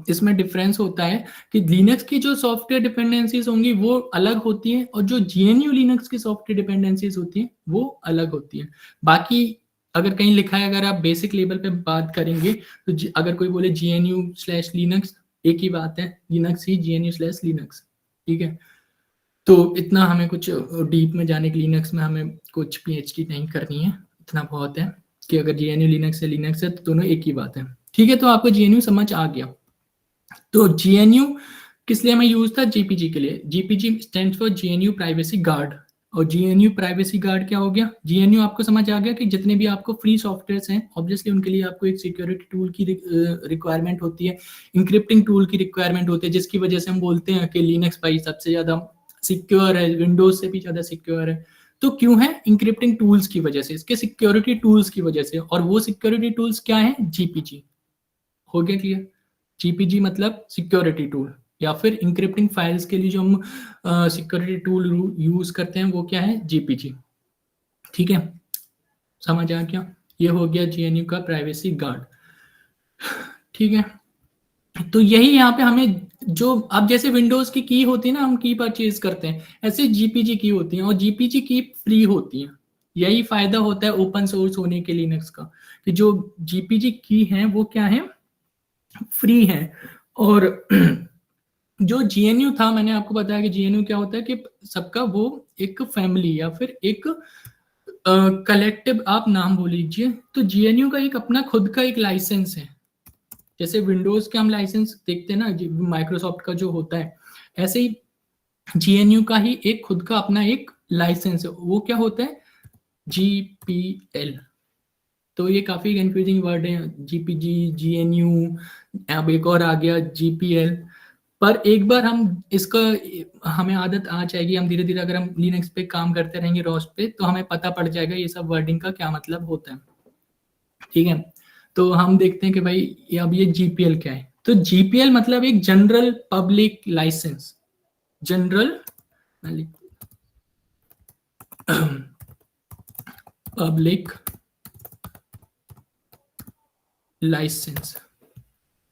A: इसमें डिफरेंस होता है कि लिनक्स की जो सॉफ्टवेयर डिपेंडेंसीज होंगी वो अलग होती हैं, और जो GNU लिनक्स की सॉफ्टवेयर डिपेंडेंसीज होती हैं वो अलग होती हैं। बाकी अगर कहीं लिखा है, अगर आप बेसिक लेवल पे बात करेंगे, तो अगर कोई बोले GNU/लिनक्स, एक ही बात है, लिनक्स ही GNU/लिनक्स। ठीक है, तो इतना हमें कुछ डीप में जाने के लिनक्स में हमें कुछ PhD नहीं करनी है। इतना बहुत है कि अगर GNU लिनक्स है, लिनक्स है, तो दोनों एक ही बात है। ठीक है, तो आपको GNU समझ आ गया। तो GNU किस लिए हमें यूज़ था? जीपीजी के लिए। GPG stands for GNU privacy guard. और जीएनयू प्राइवेसी गार्ड क्या हो गया? जीएनयू आपको समझ आ गया कि जितने भी आपको फ्री सॉफ्टवेयर्स हैं, ऑब्वियसली उनके लिए आपको एक सिक्योरिटी टूल की रिक्वायरमेंट होती है, इंक्रिप्टिंग टूल की रिक्वायरमेंट होती है, जिसकी वजह से हम बोलते हैं कि लिनक्स भाई सबसे ज़्यादा सिक्योर है, विंडोज़ से भी ज़्यादा सिक्योर है। तो क्यों है? इंक्रिप्टिंग टूल्स की वजह से, इसके सिक्योरिटी टूल्स की वजह से। और वो सिक्योरिटी टूल्स क्या हैं? जीपीजी। हो गया क्लियर? जीपीजी मतलब सिक्योरिटी टूल, या फिर इंक्रिप्टिंग फाइल्स के लिए जो हम सिक्योरिटी टूल यूज करते हैं वो क्या है? जीपीजी। ठीक है, समझ आ गया? ये हो गया जीएनयू का प्राइवेसी गार्ड। ठीक है, तो यही यहाँ पे हमें जो अब जैसे विंडोज की होती है ना, हम की परचेज करते हैं, ऐसे जीपीजी की होती है, और जीपीजी की फ्री होती है। यही फायदा होता है ओपन सोर्स होने के लिनक्स का, कि जो जीपीजी की है वो क्या है? फ्री है। और जो जीएनयू था, मैंने आपको बताया कि जीएनयू क्या होता है कि सबका वो एक फैमिली या फिर एक कलेक्टिव, आप नाम बोल लीजिए, तो जीएनयू का एक अपना खुद का एक लाइसेंस है। जैसे विंडोज के हम लाइसेंस देखते हैं ना, माइक्रोसॉफ्ट का जो होता है, ऐसे ही जीएनयू का ही एक खुद का अपना एक लाइसेंस है। वो क्या होता है? जीपीएल। तो ये काफी कंफ्यूजिंग वर्ड है, जीपीजी, जीएनयू, अब एक और आ गया जीपीएल। पर एक बार हम इसका, हमें आदत आ जाएगी, हम धीरे धीरे अगर हम लिनक्स पे काम करते रहेंगे, रोस्ट पे, तो हमें पता पड़ जाएगा ये सब वर्डिंग का क्या मतलब होता है। ठीक है, तो हम देखते हैं कि भाई अब ये जीपीएल क्या है। तो जीपीएल मतलब एक general public licence. General public licence.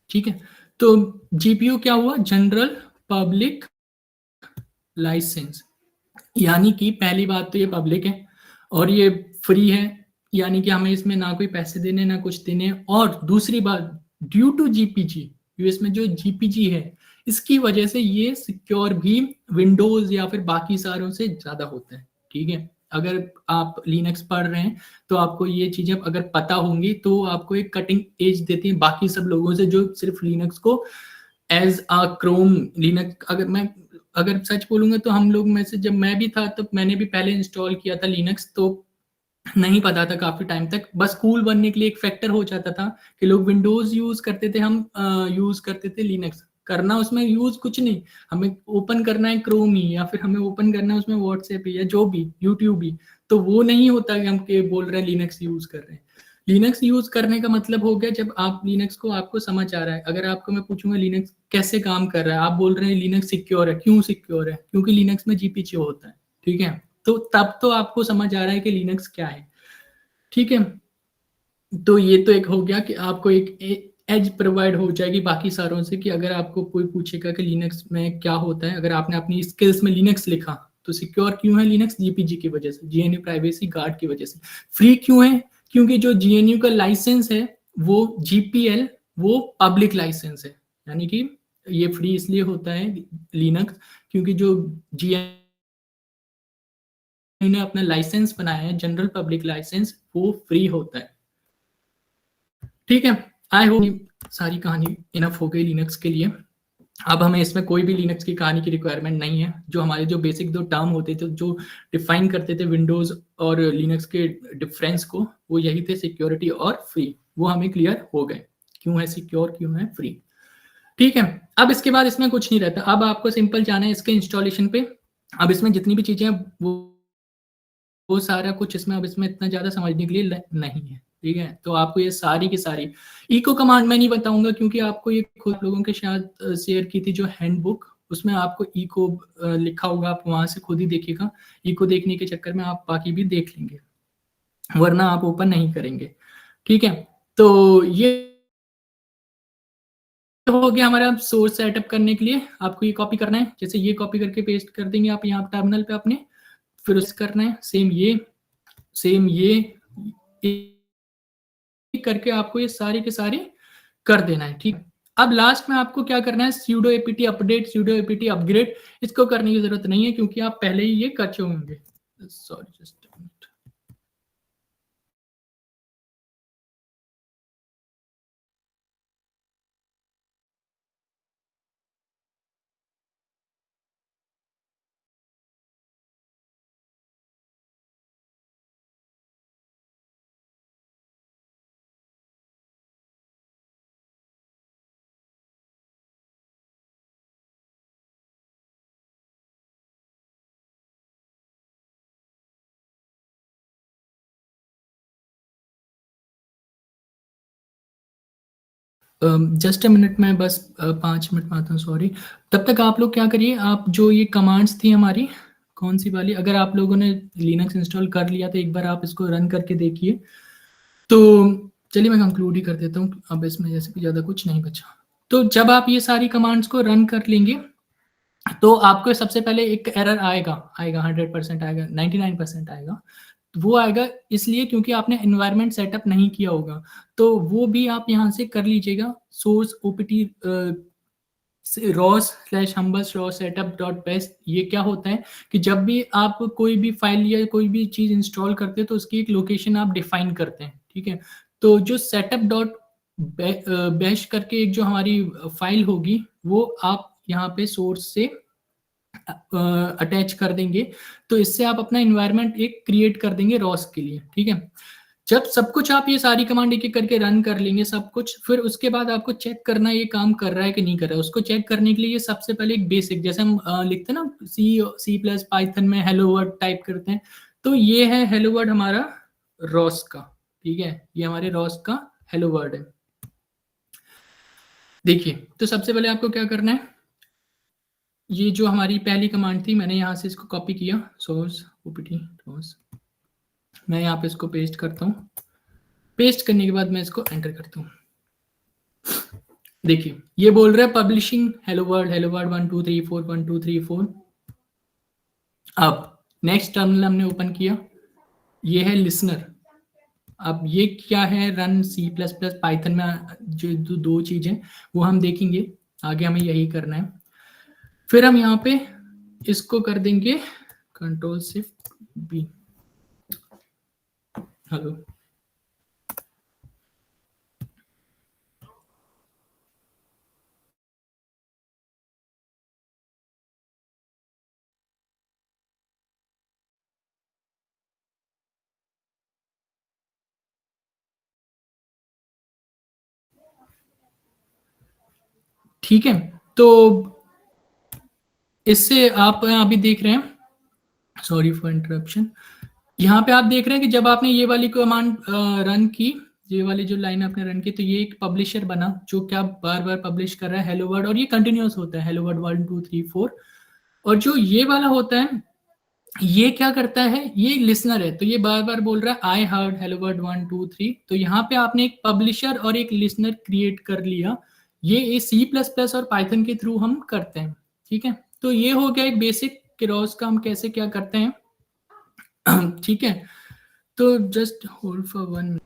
A: ठीक है, तो जीपीयू क्या हुआ? General public licence. यानी कि पहली बात तो ये पब्लिक है और ये फ्री है, यानी कि हमें इसमें ना कोई पैसे देने ना कुछ देने। और दूसरी बात, ड्यू टू जीपीजी, यूएस में जो जीपीजी है, इसकी वजह से ये सिक्योर भी विंडोज या फिर बाकी सारों से ज्यादा होता है। ठीक है, अगर आप लिनक्स पढ़ रहे हैं तो आपको ये चीजें अगर पता होंगी तो आपको एक कटिंग एज देती है बाकी सब लोगों से, जो सिर्फ लिनक्स को एज अ क्रोम लिनक्स। अगर मैं अगर सच बोलूंगा तो हम लोग में से जब मैं भी था तो मैंने भी पहले इंस्टॉल किया था लिनक्स, तो नहीं पता था काफी टाइम तक, बस कूल बनने के लिए एक फैक्टर हो जाता था कि लोग विंडोज यूज करते थे, हम यूज करते थे लिनक्स। करना उसमें यूज कुछ नहीं, हमें ओपन करना है क्रोम ही, या फिर हमें ओपन करना है उसमें व्हाट्सएप ही, या जो भी यूट्यूब ही। तो वो नहीं होता कि हम के बोल रहे हैं लिनक्स यूज कर रहे हैं। लिनक्स यूज करने का मतलब हो गया जब आप लिनक्स को, आपको समझ आ रहा है। अगर आपको मैं पूछूंगा लिनक्स कैसे काम कर रहा है, आप बोल रहे हैं लिनक्स सिक्योर है। क्यों सिक्योर है? क्योंकि लिनक्स में जीपीजी होता है। ठीक है, तो तब तो आपको समझ आ रहा है कि लिनक्स क्या है। ठीक है, तो ये तो एक हो गया कि आपको एक एज प्रोवाइड हो जाएगी बाकी सारों से, कि अगर आपको कोई पूछेगा कि लिनक्स में क्या होता है, अगर आपने अपनी स्किल्स में लिनक्स लिखा, तो सिक्योर क्यों है लिनक्स? जीपीजी की वजह से, जीएनयू प्राइवेसी गार्ड की वजह से। फ्री क्यों है? क्योंकि जो जीएनयू का लाइसेंस है वो जीपीएल, वो पब्लिक लाइसेंस है। यानी कि ये फ्री इसलिए होता है लिनक्स, क्योंकि जो जीएनयू ने अपना लाइसेंस बनाया है, जनरल पब्लिक लाइसेंस, वो फ्री होता है। ठीक है, आई होप सारी कहानी इनफ हो गई लिनक्स के लिए। अब हमें इसमें कोई भी लिनक्स की कहानी की रिक्वायरमेंट नहीं है। जो हमारे जो बेसिक दो टर्म होते थे जो डिफाइन करते थे विंडोज और लिनक्स के डिफरेंस को, वो यही थे, सिक्योरिटी और फ्री। वो हमें क्लियर हो गए, क्यों है सिक्योर, क्यों है फ्री। ठीक है, अब इसके बाद इसमें कुछ नहीं रहता, अब आपको सिंपल जाना है इसके इंस्टॉलेशन पे। अब इसमें जितनी भी चीजें हैं वो सारा कुछ इसमें, अब इसमें इतना ज्यादा समझने के लिए नहीं है। ठीक है, तो आपको ये सारी की सारी इको कमांड मैं नहीं बताऊंगा, क्योंकि आपको ये खुद लोगों के साथ शेयर की थी जो हैंडबुक, उसमें आपको इको लिखा होगा, आप वहां से खुद ही देखिएगा। इको देखने के चक्कर में आप बाकी भी देख लेंगे, वरना आप ओपन नहीं करेंगे। ठीक है, तो ये हो गया हमारा सोर्स सेटअप करने के लिए। आपको ये कॉपी करना है, जैसे ये कॉपी करके पेस्ट कर देंगे आप यहाँ टर्मिनल पे अपने। फिर उस करना है सेम ये करके आपको ये सारी के सारी कर देना है। ठीक, अब लास्ट में आपको क्या करना है? sudo apt update, sudo apt upgrade, इसको करने की जरूरत नहीं है क्योंकि आप पहले ही ये कर चुके होंगे। Sorry, just just a minute, मैं बस 5 मिनट में आता हूँ, सॉरी। तब तक आप लोग क्या करिए, आप जो ये कमांड्स थी हमारी, कौन-सी वाली, अगर आप लोगों ने लिनक्स इंस्टॉल कर लिया तो एक बार आप इसको रन करके देखिए। तो चलिए मैं कंक्लूड ही कर देता हूँ, अब इसमें जैसे कि ज़्यादा कुछ नहीं बचा। तो जब आप ये सारी कमांड्स को रन कर लेंगे, तो आपको सबसे पहले एक एरर आएगा, आएगा 100% आएगा, 99% आएगा। वो आएगा इसलिए क्योंकि आपने एनवायरनमेंट सेटअप नहीं किया होगा। तो वो भी आप यहाँ से कर लीजिएगा, source OPT Ross slash हम्बल्स raw setup dot best. ये क्या होता है कि जब भी आप कोई भी फाइल या कोई भी चीज़ इंस्टॉल करते हैं तो उसकी एक लोकेशन आप डिफाइन करते हैं, ठीक है। तो जो सेटअप डॉट बैश करके एक जो हमारी फाइल होगी, वो आप यहाँ पे सोर्स से अटैच कर देंगे। तो इससे आप अपना इन्वायरमेंट एक क्रिएट कर देंगे रॉस के लिए, ठीक है। जब सब कुछ आप ये सारी कमांड एक-एक करके रन कर लेंगे सब कुछ, फिर उसके बाद आपको चेक करना है ये काम कर रहा है कि नहीं कर रहा है। उसको चेक करने के लिए ये सबसे पहले एक बेसिक, जैसे हम लिखते हैं ना सी प्लस पाइथन में हेलो वर्ल्ड टाइप करते हैं, तो ये है हेलो वर्ल्ड हमारा रॉस का, ठीक है? ये हमारे रॉस का हेलो वर्ल्ड है। देखिए, तो सबसे पहले आपको क्या करना है, ये जो हमारी पहली कमांड थी मैंने यहाँ से इसको कॉपी किया, सोर्स ओपीटी रॉस। मैं यहाँ पे इसको पेस्ट करता हूँ। पेस्ट करने के बाद मैं इसको एंटर करता हूँ। देखिए ये बोल रहा है पब्लिशिंग हेलो वर्ल्ड 1 2 3 4 1 2 3 4। अब नेक्स्ट टर्मिनल हमने ओपन किया, ये है लिसनर। अब ये क्या है, run C plus plus Python में जो दो चीजें वो हम देखेंगे, आगे हमें यही करना है। फिर हम यहाँ पे इसको कर देंगे कंट्रोल शिफ्ट बी। हेलो, ठीक है। तो इससे आप यहाँ भी देख रहे हैं, सॉरी फॉर इंटरप्शन, यहाँ पे आप देख रहे हैं कि जब आपने ये वाली कमांड रन की, ये वाली जो लाइन आपने रन की, तो ये एक पब्लिशर बना जो क्या बार बार पब्लिश कर रहा है हेलो वर्ड, और ये कंटिन्यूअस होता है हेलो वर्ड 1 2 3 4। और जो ये वाला होता है, ये क्या करता है, ये लिसनर है, तो ये बार बार बोल रहा है आई हर्ड हेलो वर्ड 1 2 3। तो यहाँ पे आपने एक पब्लिशर और एक लिसनर क्रिएट कर लिया। ये सी प्लस प्लस और पाइथन के थ्रू हम करते हैं, ठीक है। तो ये हो गया एक बेसिक क्रॉस का हम कैसे क्या करते हैं, ठीक है। तो जस्ट होल्ड फॉर वन।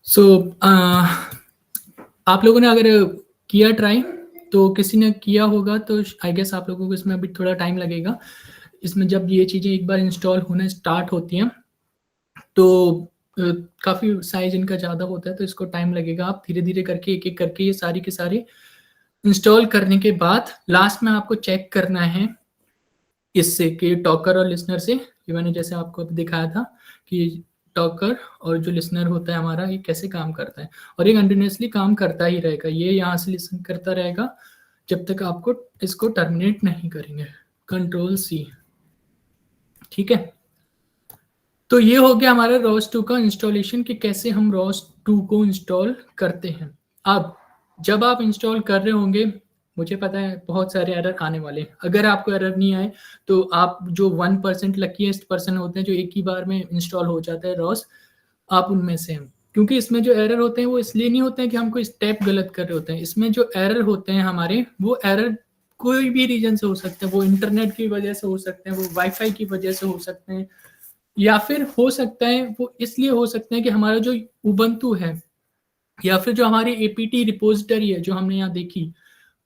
A: सो आप लोगों ने अगर किया ट्राई, तो किसी ने किया होगा तो आई गेस आप लोगों को इसमें अभी थोड़ा टाइम लगेगा। इसमें जब ये चीज़ें एक बार इंस्टॉल होना स्टार्ट होती हैं तो काफ़ी साइज़ इनका ज़्यादा होता है, तो इसको टाइम लगेगा। आप धीरे-धीरे करके एक-एक करके ये सारी के सारी इंस्टॉल करने के बाद लास्ट में आपको चेक करना है इससे कि टॉकर और लिसनर से, ये मैंने जैसे आपको अभी दिखाया था कि टॉकर और जो लिसनर होता है हमारा, ये कैसे काम करता है। और ये कंटिन्यूअसली काम करता ही रहेगा। ये यहाँ से लिसन करता रहेगा जब तक आपको इसको टर्मिनेट नहीं करेंगे। कंट्रोल सी, ठीक है? तो ये हो गया हमारा रॉस 2 का इंस्टॉलेशन कि कैसे हम रॉस 2 को इंस्टॉल करते हैं। अब जब आप इंस्टॉल कर रहे होंगे, मुझे पता है बहुत सारे एरर आने वाले हैं। अगर आपको एरर नहीं आए तो आप जो 1% लकीएस्ट पर्सन होते हैं जो एक ही बार में इंस्टॉल हो जाता है रॉस, आप उनमें से हैं। क्योंकि इसमें जो एरर होते हैं वो इसलिए नहीं होते हैं कि हम कोई स्टेप गलत कर रहे होते हैं। इसमें जो एरर होते हैं हमारे, वो एरर कोई भी रीजन से हो सकते हैं। वो इंटरनेट की वजह से हो सकते हैं, वो वाईफाई की वजह से हो सकते हैं, या फिर हो सकता है वो इसलिए हो सकते हैं कि हमारा जो उबंटू है या फिर जो हमारी एपीटी रिपोजिटरी है जो हमने यहाँ देखी,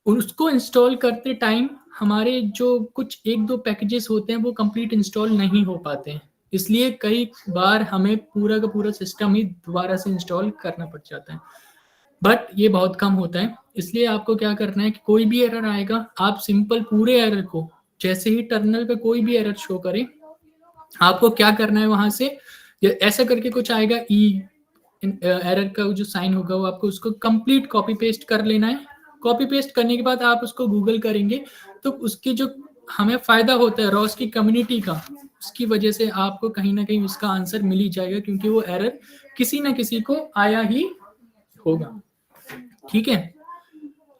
A: उसको इंस्टॉल करते टाइम हमारे जो कुछ एक दो पैकेजेस होते हैं वो कंप्लीट इंस्टॉल नहीं हो पाते हैं। इसलिए कई बार हमें पूरा का पूरा सिस्टम ही दोबारा से इंस्टॉल करना पड़ जाता है, बट ये बहुत कम होता है। इसलिए आपको क्या करना है कि कोई भी एरर आएगा, आप सिंपल पूरे एरर को, जैसे ही टर्मिनल पे कोई भी एरर शो करे, आपको क्या करना है वहां से, ऐसा करके कुछ आएगा ई एरर का जो साइन होगा, वो आपको उसको कंप्लीट कॉपी पेस्ट कर लेना है। कॉपी पेस्ट करने के बाद आप उसको गूगल करेंगे तो उसकी जो हमें फायदा होता है रॉस की कम्युनिटी का, उसकी वजह से आपको कहीं ना कहीं उसका आंसर मिल ही जाएगा, क्योंकि वो एरर किसी ना किसी को आया ही होगा। ठीक है,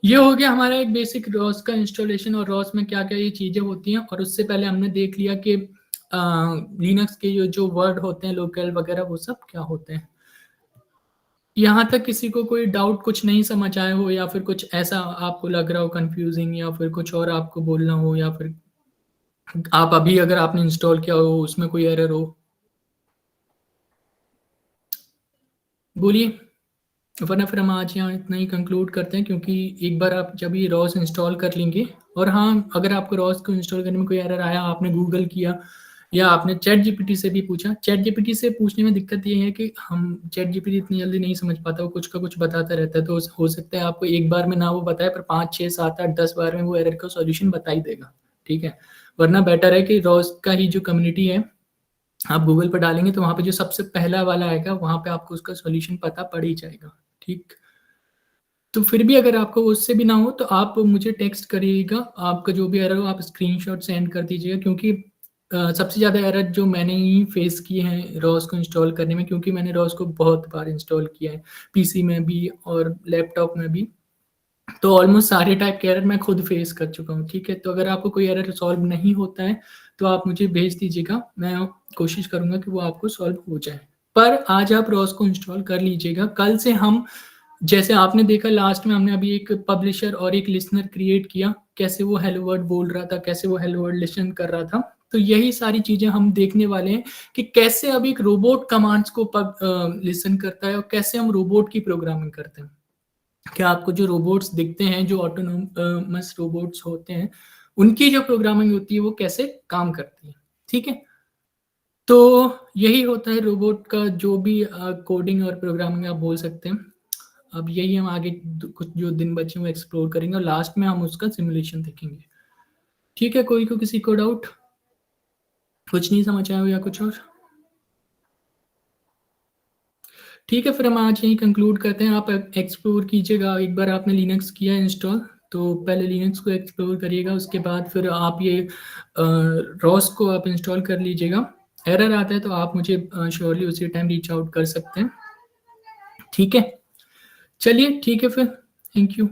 A: ये हो गया हमारा एक बेसिक रॉस का इंस्टॉलेशन और रॉस में क्या क्या ये चीज़ें होती हैं। और उससे पहले हमने देख लिया कि लिनक्स के जो वर्ड होते हैं लोकल वगैरह वो सब क्या होते हैं। यहाँ तक किसी को कोई डाउट कुछ नहीं समझ आया हो, या फिर कुछ ऐसा आपको लग रहा हो कंफ्यूजिंग, या फिर कुछ और आपको बोलना हो, या फिर आप अभी अगर आपने इंस्टॉल किया हो उसमें कोई एरर हो, बोलिए। वरना फिर हम आज यहाँ इतना ही कंक्लूड करते हैं, क्योंकि एक बार आप जब ये रॉस इंस्टॉल कर लेंगे, और हाँ, अगर आपको रॉस को इंस्टॉल करने में कोई एरर आया, आपने गूगल किया या आपने चैट जीपीटी से भी पूछा। चैट जीपीटी से पूछने में दिक्कत ये है कि हम चैट जीपीटी इतनी जल्दी नहीं समझ पाता, वो कुछ का कुछ बताता रहता है। तो हो सकता है आपको एक बार में ना वो बताए, पर 5 6 7 8 10 बार में वो एरर का सॉल्यूशन बता ही देगा। ठीक है, वरना बेटर है कि रॉस का ही जो कम्युनिटी है, आप गूगल पर डालेंगे तो वहाँ पे जो सबसे पहला वाला आएगा, वहाँ पे आपको उसका सॉल्यूशन पता पड़ ही जाएगा। ठीक, तो फिर भी अगर आपको उससे भी ना हो तो आप मुझे टेक्स्ट करिएगा, आपका जो भी एरर हो आप स्क्रीनशॉट सेंड कर दीजिएगा। क्योंकि सबसे ज़्यादा एरर जो मैंने ही फेस किए हैं रॉस को इंस्टॉल करने में, क्योंकि मैंने रॉस को बहुत बार इंस्टॉल किया है, पीसी में भी और लैपटॉप में भी। तो ऑलमोस्ट सारे टाइप के एरर मैं खुद फेस कर चुका हूँ। ठीक है, तो अगर आपको कोई एरर सॉल्व नहीं होता है तो आप मुझे भेज दीजिएगा, मैं कोशिश करूँगा कि वो आपको सॉल्व हो जाए। पर आज आप रॉस को इंस्टॉल कर लीजिएगा। कल से हम, जैसे आपने देखा लास्ट में हमने अभी एक पब्लिशर और एक लिसनर क्रिएट किया, कैसे वो हेलो वर्ड बोल रहा था, कैसे वो हेलो वर्ड लिसन कर रहा था। तो यही सारी चीजें हम देखने वाले हैं कि कैसे अब एक रोबोट कमांड्स को लिसन करता है और कैसे हम रोबोट की प्रोग्रामिंग करते हैं। क्या आपको जो रोबोट्स दिखते हैं, जो ऑटोनोमस रोबोट्स होते हैं, उनकी जो प्रोग्रामिंग होती है वो कैसे काम करती है। ठीक है, तो यही होता है रोबोट का जो भी कोडिंग और प्रोग्रामिंग आप बोल सकते हैं। अब यही हम आगे कुछ जो दिन बचे वो एक्सप्लोर करेंगे, और लास्ट में हम उसका सिमुलेशन देखेंगे। ठीक है, कोई को किसी को डाउट, कुछ नहीं समझ आया हो या कुछ और? ठीक है, फिर हम आज यही कंक्लूड करते हैं। आप एक्सप्लोर कीजिएगा, एक बार आपने लिनक्स किया इंस्टॉल तो पहले लिनक्स को एक्सप्लोर करिएगा, उसके बाद फिर आप ये रॉस को आप इंस्टॉल कर लीजिएगा। एरर आता है तो आप मुझे श्योरली उसी टाइम रीच आउट कर सकते हैं। ठीक है, चलिए ठीक है फिर, थैंक यू।